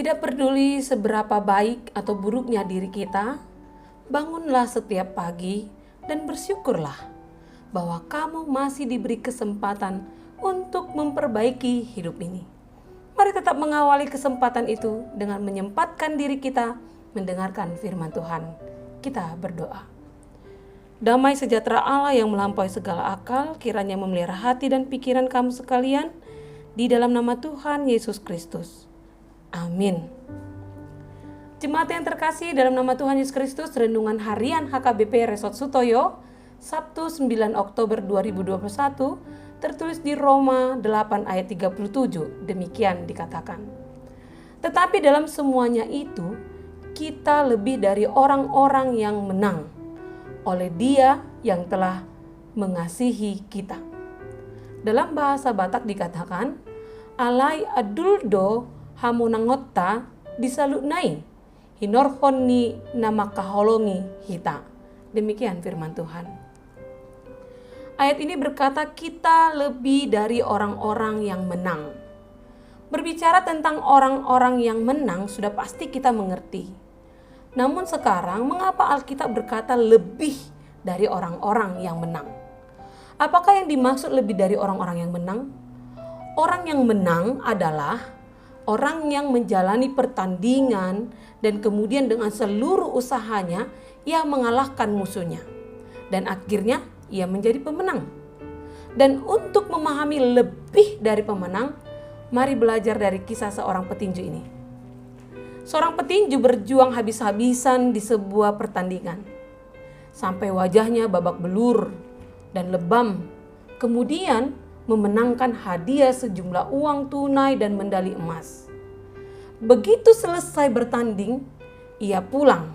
Tidak peduli seberapa baik atau buruknya diri kita, bangunlah setiap pagi dan bersyukurlah bahwa kamu masih diberi kesempatan untuk memperbaiki hidup ini. Mari tetap mengawali kesempatan itu dengan menyempatkan diri kita mendengarkan firman Tuhan. Kita berdoa. Damai sejahtera Allah yang melampaui segala akal, kiranya memelihara hati dan pikiran kamu sekalian, di dalam nama Tuhan Yesus Kristus. Amin. Jemaat yang terkasih, dalam nama Tuhan Yesus Kristus, renungan harian HKBP Resort Sutoyo, Sabtu 9 Oktober 2021, tertulis di Roma 8 ayat 37, demikian dikatakan. Tetapi dalam semuanya itu, kita lebih dari orang-orang yang menang, oleh Dia yang telah mengasihi kita. Dalam bahasa Batak dikatakan, alai aduldo hamonangotta disalutnai, hinorhoni nama kaholongi hita. Demikian firman Tuhan. Ayat ini berkata kita lebih dari orang-orang yang menang. Berbicara tentang orang-orang yang menang sudah pasti kita mengerti. Namun sekarang mengapa Alkitab berkata lebih dari orang-orang yang menang? Apakah yang dimaksud lebih dari orang-orang yang menang? Orang yang menang adalah orang yang menjalani pertandingan dan kemudian dengan seluruh usahanya ia mengalahkan musuhnya. Dan akhirnya ia menjadi pemenang. Dan untuk memahami lebih dari pemenang, mari belajar dari kisah seorang petinju ini. Seorang petinju berjuang habis-habisan di sebuah pertandingan. Sampai wajahnya babak belur dan lebam. Kemudian memenangkan hadiah sejumlah uang tunai dan medali emas. Begitu selesai bertanding, ia pulang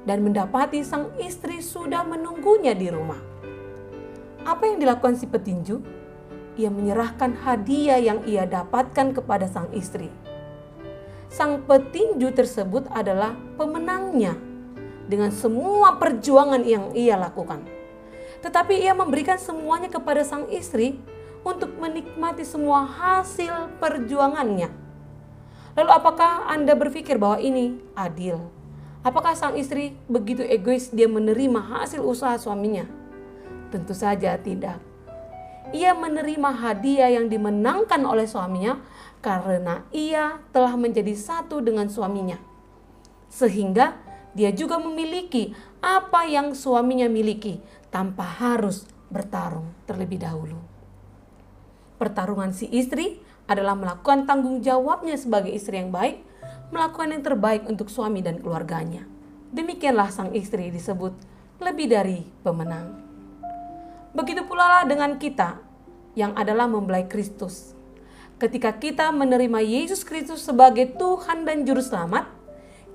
dan mendapati sang istri sudah menunggunya di rumah. Apa yang dilakukan si petinju? Ia menyerahkan hadiah yang ia dapatkan kepada sang istri. Sang petinju tersebut adalah pemenangnya dengan semua perjuangan yang ia lakukan. Tetapi ia memberikan semuanya kepada sang istri untuk menikmati semua hasil perjuangannya. Lalu apakah Anda berpikir bahwa ini adil? Apakah sang istri begitu egois dia menerima hasil usaha suaminya? Tentu saja tidak. Ia menerima hadiah yang dimenangkan oleh suaminya karena ia telah menjadi satu dengan suaminya. Sehingga dia juga memiliki apa yang suaminya miliki tanpa harus bertarung terlebih dahulu. Pertarungan si istri adalah melakukan tanggung jawabnya sebagai istri yang baik, melakukan yang terbaik untuk suami dan keluarganya. Demikianlah sang istri disebut lebih dari pemenang. Begitu pula dengan kita yang adalah mempelai Kristus. Ketika kita menerima Yesus Kristus sebagai Tuhan dan Juru Selamat,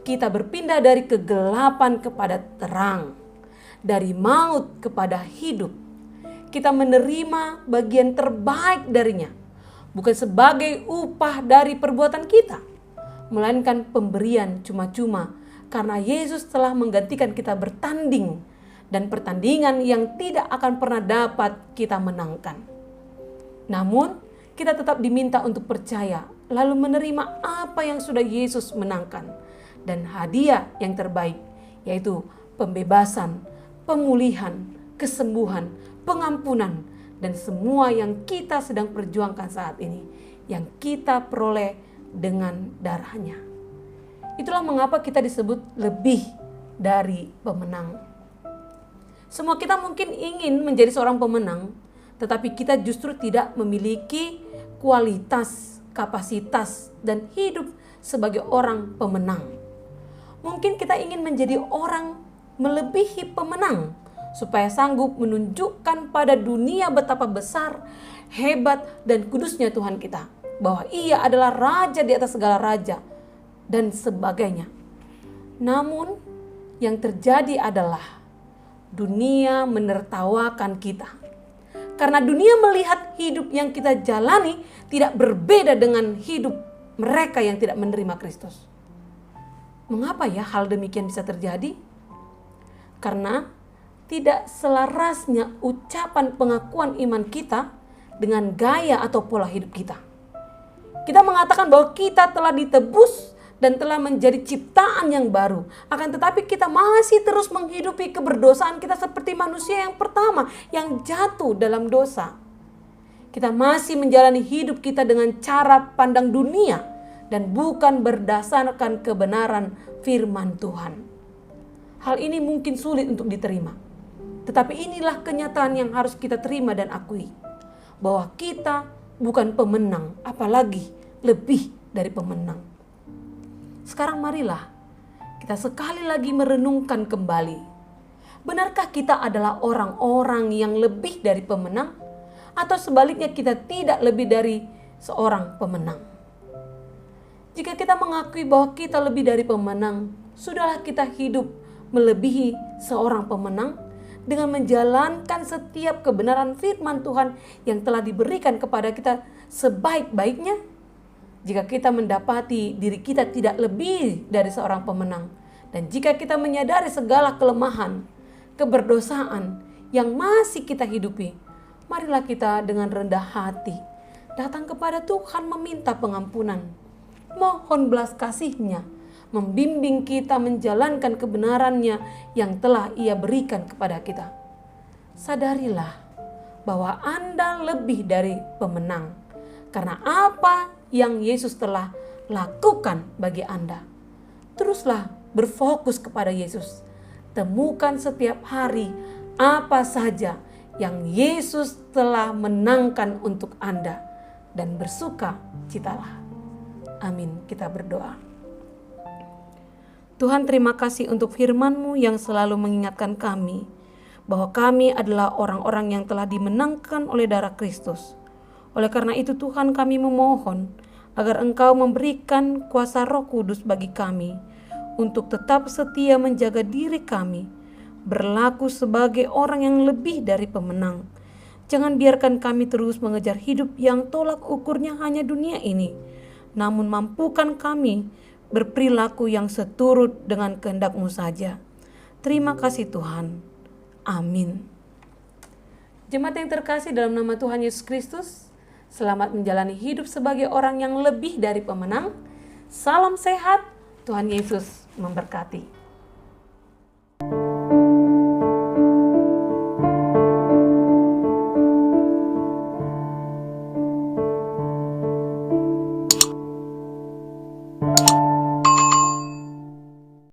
kita berpindah dari kegelapan kepada terang, dari maut kepada hidup. Kita menerima bagian terbaik darinya, bukan sebagai upah dari perbuatan kita, melainkan pemberian cuma-cuma karena Yesus telah menggantikan kita bertanding dan pertandingan yang tidak akan pernah dapat kita menangkan. Namun, kita tetap diminta untuk percaya lalu menerima apa yang sudah Yesus menangkan dan hadiah yang terbaik, yaitu pembebasan, pemulihan, kesembuhan, pengampunan, dan semua yang kita sedang perjuangkan saat ini, yang kita peroleh dengan darahnya. Itulah mengapa kita disebut lebih dari pemenang. Semua kita mungkin ingin menjadi seorang pemenang, tetapi kita justru tidak memiliki kualitas, kapasitas, dan hidup sebagai orang pemenang. Mungkin kita ingin menjadi orang melebihi pemenang, supaya sanggup menunjukkan pada dunia betapa besar, hebat, dan kudusnya Tuhan kita. Bahwa Ia adalah Raja di atas segala raja, dan sebagainya. Namun, yang terjadi adalah dunia menertawakan kita. Karena dunia melihat hidup yang kita jalani tidak berbeda dengan hidup mereka yang tidak menerima Kristus. Mengapa ya hal demikian bisa terjadi? Karena tidak selarasnya ucapan pengakuan iman kita dengan gaya atau pola hidup kita. Kita mengatakan bahwa kita telah ditebus dan telah menjadi ciptaan yang baru. Akan tetapi kita masih terus menghidupi keberdosaan kita seperti manusia yang pertama yang jatuh dalam dosa. Kita masih menjalani hidup kita dengan cara pandang dunia dan bukan berdasarkan kebenaran firman Tuhan. Hal ini mungkin sulit untuk diterima. Tetapi inilah kenyataan yang harus kita terima dan akui. Bahwa kita bukan pemenang, apalagi lebih dari pemenang. Sekarang marilah kita sekali lagi merenungkan kembali. Benarkah kita adalah orang-orang yang lebih dari pemenang? Atau sebaliknya kita tidak lebih dari seorang pemenang? Jika kita mengakui bahwa kita lebih dari pemenang, sudahlah kita hidup melebihi seorang pemenang dengan menjalankan setiap kebenaran firman Tuhan yang telah diberikan kepada kita sebaik-baiknya. Jika kita mendapati diri kita tidak lebih dari seorang pemenang, dan jika kita menyadari segala kelemahan, keberdosaan yang masih kita hidupi, marilah kita dengan rendah hati datang kepada Tuhan meminta pengampunan. Mohon belas kasih-Nya membimbing kita menjalankan kebenaran-Nya yang telah Ia berikan kepada kita. Sadarilah bahwa Anda lebih dari pemenang karena apa yang Yesus telah lakukan bagi Anda. Teruslah berfokus kepada Yesus. Temukan setiap hari apa saja yang Yesus telah menangkan untuk Anda dan bersuka citalah. Amin. Kita berdoa. Tuhan, terima kasih untuk firman-Mu yang selalu mengingatkan kami bahwa kami adalah orang-orang yang telah dimenangkan oleh darah Kristus. Oleh karena itu Tuhan, kami memohon agar Engkau memberikan kuasa Roh Kudus bagi kami untuk tetap setia menjaga diri kami, berlaku sebagai orang yang lebih dari pemenang. Jangan biarkan kami terus mengejar hidup yang tolak ukurnya hanya dunia ini, namun mampukan kami berperilaku yang seturut dengan kehendak-Mu saja. Terima kasih Tuhan. Amin. Jemaat yang terkasih dalam nama Tuhan Yesus Kristus, selamat menjalani hidup sebagai orang yang lebih dari pemenang. Salam sehat, Tuhan Yesus memberkati.